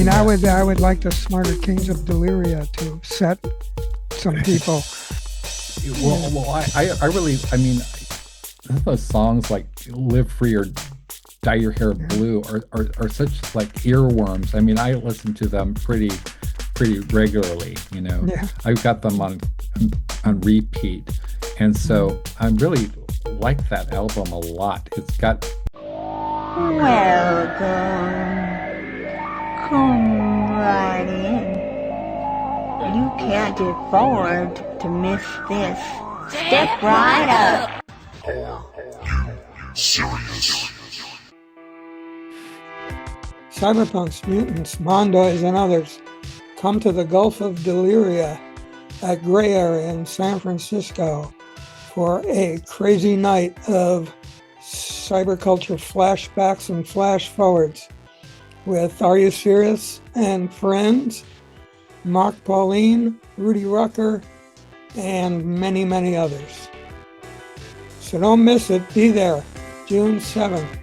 mean, I would like the Smarter Kings of Deliria to set some people. I mean, those songs like "Live Free" or "Dye Your Hair Blue" are such like earworms. I mean, I listen to them pretty regularly. You know, I've got them on repeat, and so I really like that album a lot. It's got. Welcome. Come right in. You can't afford to miss this. Step right up. Sirius. Cyberpunks, mutants, mondoids, and others come to the Gulf of Deliria at Gray Area in San Francisco for a crazy night of cyberculture flashbacks and flash forwards with Sirius and Phriendz, Mark Pauline, Rudy Rucker, and many, many others. So don't miss it. Be there, June 7th,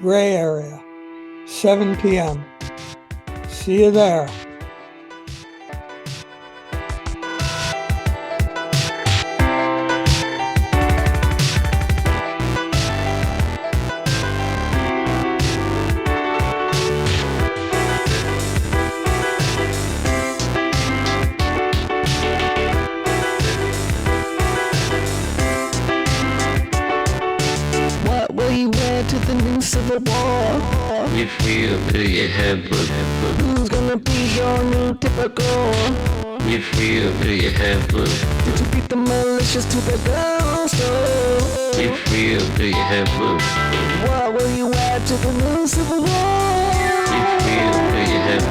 Gray Area, 7 p.m. See you there. To the new civil war. You feel do you have Who's gonna be your new typical? You feel do you have Did you beat the militias to the gun store? You feel do you have What will you add to the new civil war? You feel do you have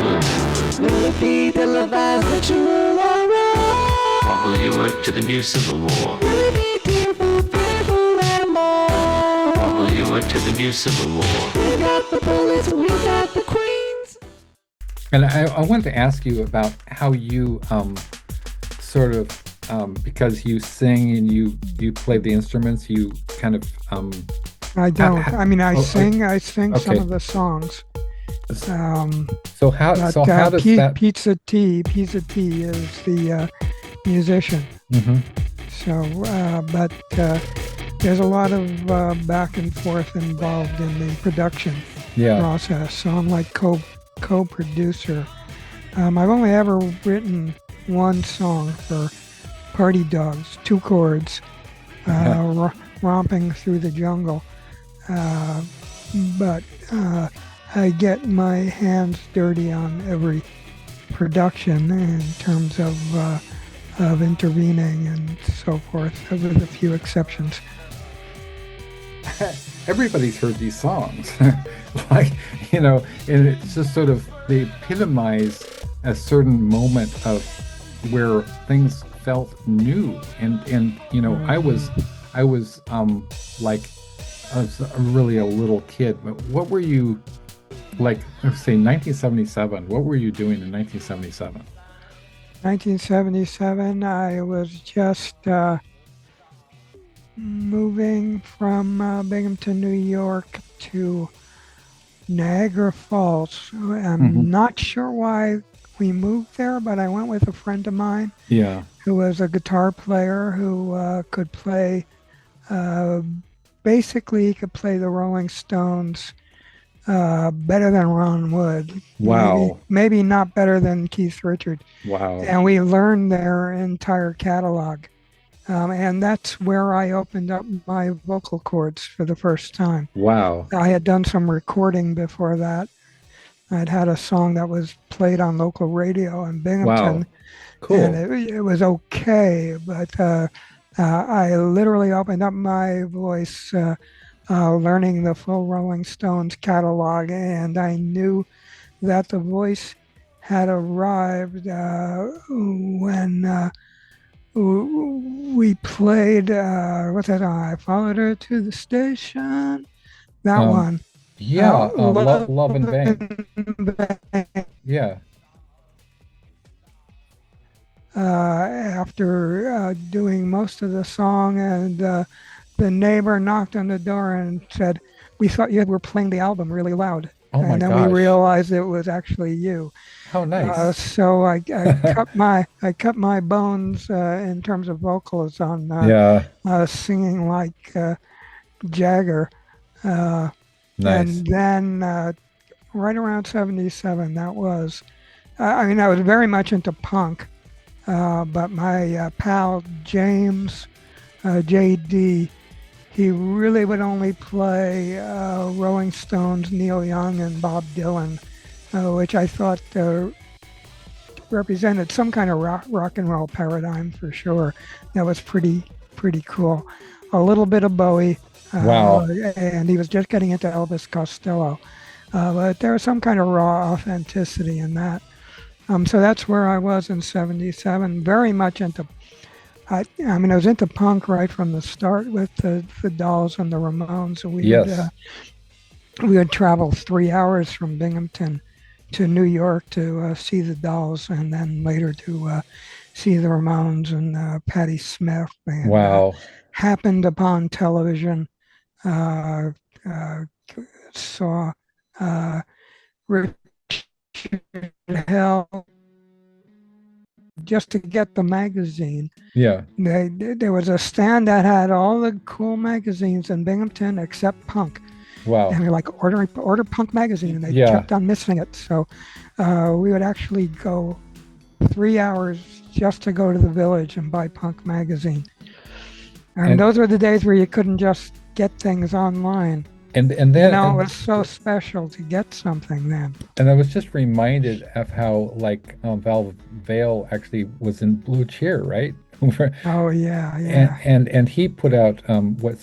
Will it be televised that you will arrive? What will you add to the new civil war? Will it be tearful, fearful, and more? You went to the new civil war. We got the bullets, we got the queens. And I wanted to ask you about how you sort of because you sing and you play the instruments, you kind of I don't. I sing. I sing okay. some of the songs. So how does that? Pizza T is the musician. Mm-hmm. So, but there's a lot of back and forth involved in the production process. So I'm like co-producer. I've only ever written one song for Party Dogs, 2 chords, romping through the jungle. But I get my hands dirty on every production in terms of intervening and so forth, with a few exceptions. Everybody's heard these songs. Like, you know, and it's just sort of, they epitomize a certain moment of where things felt new. And you know, I was really a little kid. But what were you, like, let's say 1977, what were you doing in 1977? 1977, I was just moving from Binghamton, New York to Niagara Falls. I'm not sure why we moved there, but I went with a friend of mine who was a guitar player who could play, basically he could play the Rolling Stones better than Ron Wood. Wow. Maybe not better than Keith Richards. Wow. And we learned their entire catalog. And that's where I opened up my vocal cords for the first time. Wow. I had done some recording before that. I'd had a song that was played on local radio in Binghamton. Wow. Cool. And it was okay, but I literally opened up my voice learning the full Rolling Stones catalog, and I knew that the voice had arrived when we played, what's that song? I Followed Her to the Station. That one. Yeah, Love in Vain. Yeah. After doing most of the song, and the neighbor knocked on the door and said, "We thought you were playing the album really loud." Oh my and then we gosh. realized it was actually you. How nice. So I cut my bones in terms of vocals on Yeah. singing like Jagger, uh, Nice. and then right around '77, that was. I mean, I was very much into punk, but my pal James JD, he really would only play Rolling Stones, Neil Young, and Bob Dylan, which I thought represented some kind of rock and roll paradigm for sure. That was pretty cool. A little bit of Bowie, Wow. and he was just getting into Elvis Costello. But there was some kind of raw authenticity in that. So that's where I was in '77, very much into. I mean, I was into punk right from the start with the Dolls and the Ramones. Yes. We would travel 3 hours from Binghamton to New York to see the Dolls, and then later to see the Ramones and Patti Smith. And Wow. happened upon television, uh, saw Richard Hell just to get the magazine. Yeah. There was a stand that had all the cool magazines in Binghamton except punk. Wow. And we were like, order punk magazine, and they Yeah. kept on missing it. So we would actually go 3 hours just to go to the Village and buy punk magazine. And those were the days where you couldn't just get things online. And You then know, it was so special to get something then. and I was just reminded of how like Val Vale actually was in Blue Cheer, right? Oh yeah. And he put out what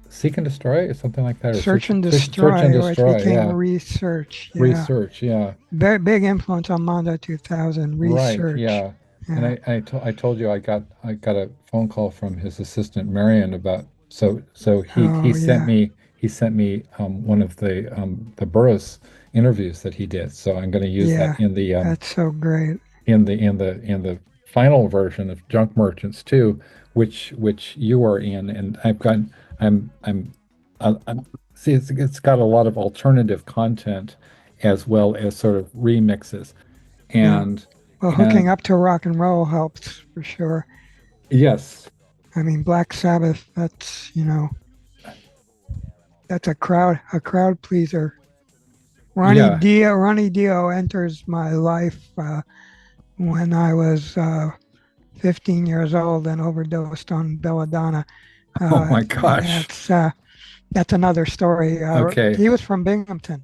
Seek and Destroy or something like that, or Search and Destroy, Search and which Destroy, became yeah. Research. Yeah. Research, yeah. Very big influence on Mondo 2000. Right, Research. yeah. And Yeah. I told you I got a phone call from his assistant Marion about so Oh yeah. he sent me one of the Burroughs interviews that he did. So I'm going to use Yeah. that in the That's so great. in the final version of Junk Merchants too, which you are in, and I'm see it's got a lot of alternative content as well as sort of remixes, Yeah. and Well, hooking up to rock and roll helps for sure. yes, I mean, Black Sabbath. That's a crowd pleaser. yeah, Ronnie Dio enters my life when I was 15 years old and overdosed on belladonna. oh my gosh, That's another story. okay, He was from Binghamton.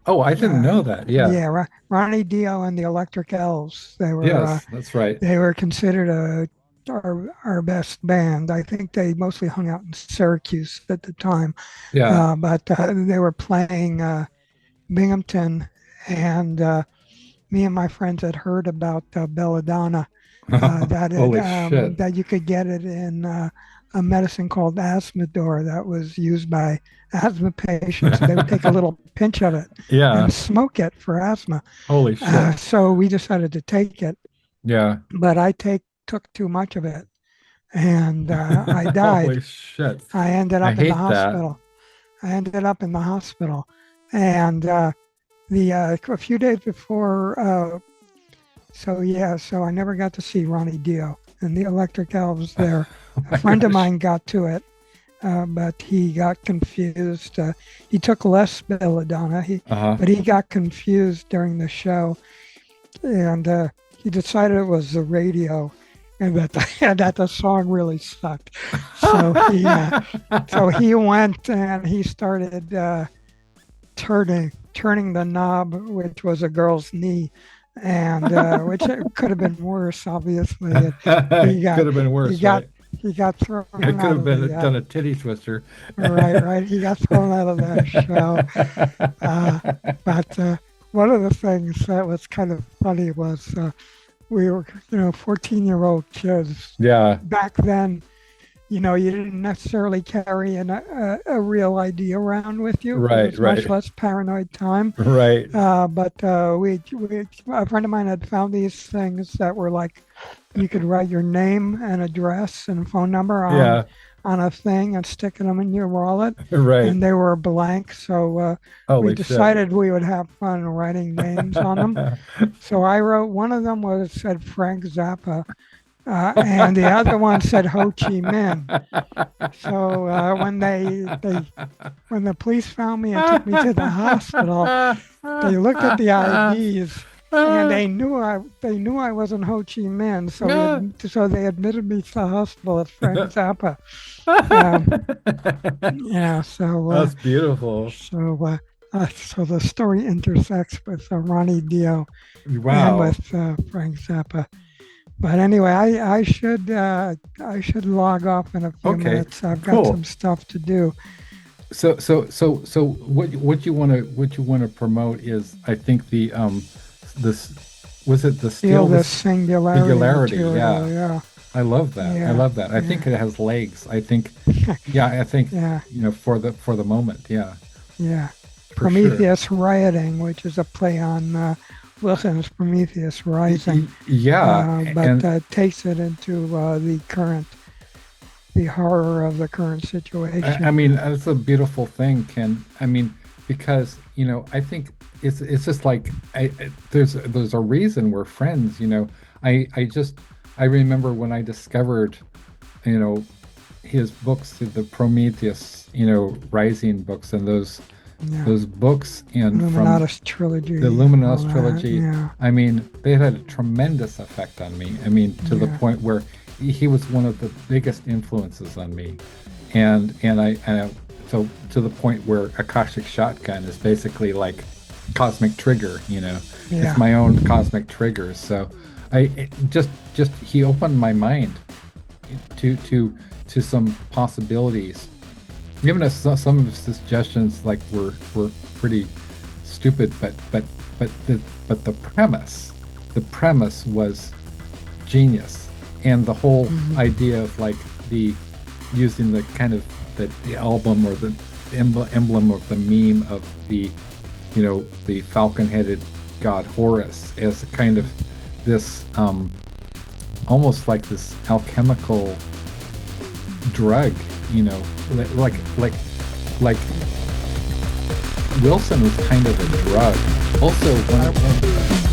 oh I didn't Uh, know that, yeah, yeah, Ronnie Dio and the Electric Elves. yes, that's right, They were considered our best band. I think they mostly hung out in Syracuse at the time, yeah, but they were playing Binghamton, and me and my friends had heard about belladonna. holy shit, That you could get it in a medicine called Asthmador that was used by asthma patients. They would take a little pinch of it yeah, and smoke it for asthma. holy shit, So we decided to take it, yeah, but I took too much of it, and I died. holy shit, I ended I up in the hate that, hospital. And a few days before. So I never got to see Ronnie Dio and the Electric Elves there. oh my A friend of gosh. mine got to it, but he got confused. He took less belladonna, Uh-huh. but he got confused during the show, and he decided it was the radio, and that the song really sucked. So he went and he started turning the knob, which was a girl's knee, and which could have been worse. Obviously, he got Could have been worse, he got right? he got thrown It could out have of been the done a titty twister. right. He got thrown out of that show. But one of the things that was kind of funny was we were 14-year-old kids Yeah, back then. You didn't necessarily carry a real ID around with you. Right, It was much right. less paranoid time. right. But a friend of mine had found these things that were like, you could write your name and address and phone number Yeah, on a thing and sticking them in your wallet, Right. and they were blank. So we Holy shit. decided we would have fun writing names on them. So I wrote one of them said Frank Zappa, and the other one said Ho Chi Minh. So when the police found me and took me to the hospital, they looked at the IDs and they knew I wasn't Ho Chi Minh. So they admitted me to the hospital as Frank Zappa. Yeah. So That's beautiful. So the story intersects with Ronnie Dio and Wow. with Frank Zappa. But anyway, I should log off in a few Okay, minutes. I've got cool. some stuff to do. So what you want to promote is, I think, the this was it the Feel steel the singularity. yeah. Yeah. I love that. Yeah, I love that. I think it has legs. I think Yeah. for the moment, yeah. Yeah. For Prometheus Rioting, which is a play on Wilson's Prometheus Rising. Yeah, But takes it into the horror of the current situation. I mean, that's a beautiful thing, Ken. I mean, because I think it's just like there's a reason we're friends. I remember when I discovered, his books, the Prometheus, Rising books, and those books, and Illuminatus trilogy. the Illuminatus trilogy. Yeah. I mean, they had a tremendous effect on me. I mean, to the point where he was one of the biggest influences on me, and so to the point where Akashic Shotgun is basically like cosmic trigger. It's my own cosmic trigger. So he opened my mind to some possibilities. Given us some of his suggestions were pretty stupid, but the premise was genius, and the whole idea of using the kind of the album or the emblem of the meme of the falcon-headed god Horus as a kind of this almost like this alchemical drug, like Wilson was kind of a drug. Also, one